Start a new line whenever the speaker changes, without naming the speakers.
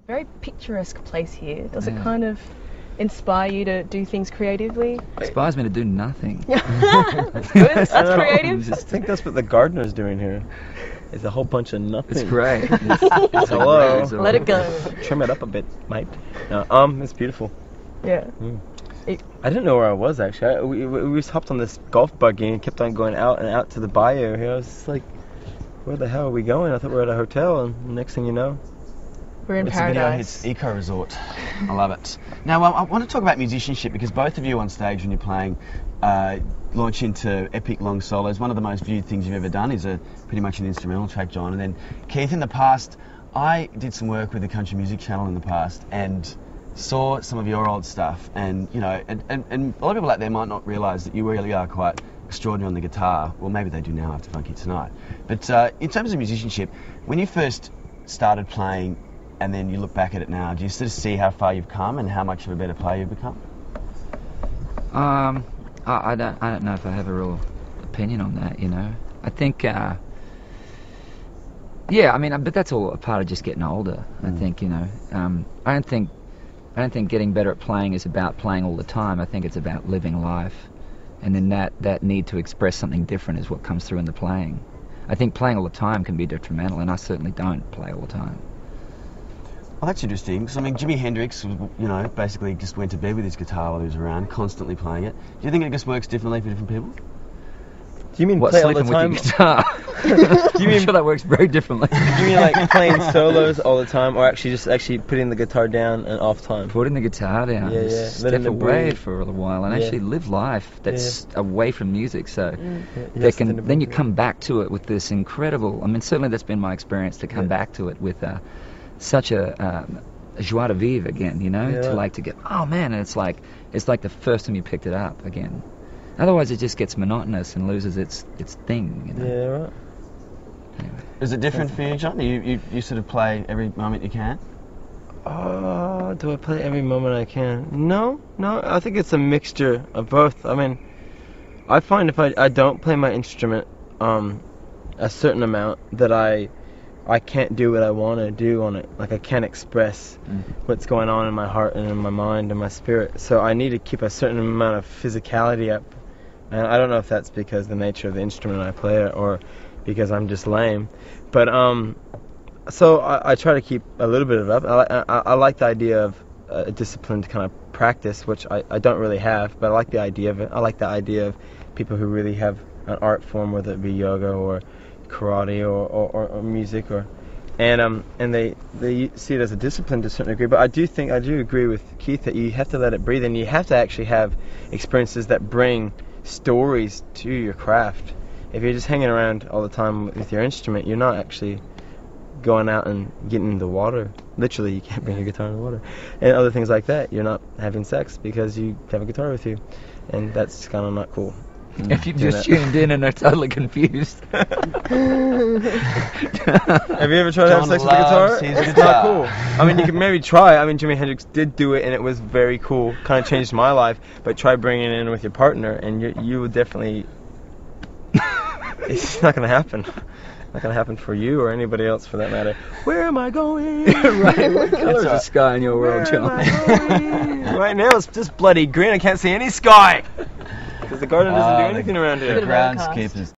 Very picturesque place here. Does it kind of inspire you to do things creatively?
Inspires me to do nothing.
That's good. That's creative.
I think that's what the gardener's doing here. It's a whole bunch of nothing.
It's great.
Hello.
Let it go.
Trim it up a bit, mate. It's beautiful.
Yeah.
I didn't know where I was actually. We just hopped on this golf buggy and kept on going out and out to the bayou here. I was just like, where the hell are we going? I thought we were at a hotel, and the next thing you know,
we're in paradise.
It's eco resort. I love it. Now I want to talk about musicianship, because both of you on stage when you're playing launch into epic long solos. One of the most viewed things you've ever done is pretty much an instrumental track, John. And then Keith, in the past, I did some work with the Country Music Channel in the past and saw some of your old stuff, and you know, and a lot of people out there might not realise that you really are quite extraordinary on the guitar. Well, maybe they do now after Funky Tonight. But in terms of musicianship, when you first started playing and then you look back at it now, do you sort of see how far you've come and how much of a better player you've become?
I don't know if I have a real opinion on that, you know. I think yeah, I mean, but that's all a part of just getting older. I think, you know, I don't think getting better at playing is about playing all the time. I think it's about living life, and then that need to express something different is what comes through in the playing. I think playing all the time can be detrimental, and I certainly don't play all the time.
Well, that's interesting, because I mean, Jimi Hendrix, you know, basically just went to bed with his guitar while he was around, constantly playing it. Do you think it just works differently for different people?
Do you mean
what,
play all the
sleeping
time?
with your guitar?
Do you mean,
I'm sure that works very differently.
do you mean like playing solos all the time, or actually putting the guitar down and off time?
Putting the guitar down, step away for a little while and actually live life that's away from music. So then you come back to it with this incredible, I mean, certainly that's been my experience, to come back to it with such a joie de vivre again, you know, to get, oh man, and it's like the first time you picked it up again. Otherwise it just gets monotonous and loses its thing, you know?
Yeah, right.
Anyway.
Is it different for you, John? You sort of play every moment you can?
Do I play every moment I can? No, I think it's a mixture of both. I mean, I find if I don't play my instrument a certain amount, that I can't do what I want to do on it. Like, I can't express what's going on in my heart and in my mind and my spirit. So I need to keep a certain amount of physicality up. And I don't know if that's because the nature of the instrument I play, or because I'm just lame. But so I try to keep a little bit of it up. I like the idea of a disciplined kind of practice, which I don't really have, but I like the idea of it. I like the idea of people who really have an art form, whether it be yoga or karate or music, and they see it as a discipline to a certain degree. But I do agree with Keith that you have to let it breathe, and you have to actually have experiences that bring stories to your craft. If you're just hanging around all the time with your instrument, you're not actually going out and getting in the water. Literally, you can't bring your guitar in the water, and other things like that. You're not having sex because you have a guitar with you, and that's kind of not cool.
If you've just tuned in and are totally confused.
Have you ever tried to have sex with a guitar? It's not cool. I mean, you can maybe try. I mean, Jimi Hendrix did do it, and it was very cool. Kind of changed my life. But try bringing it in with your partner, and you would definitely. It's not going to happen. Not going to happen for you or anybody else, for that matter. Where am I going?
Right. What colour is the sky in your world, John?
Right now, it's just bloody green. I can't see any sky. Because the garden doesn't do anything around here.
The groundskeepers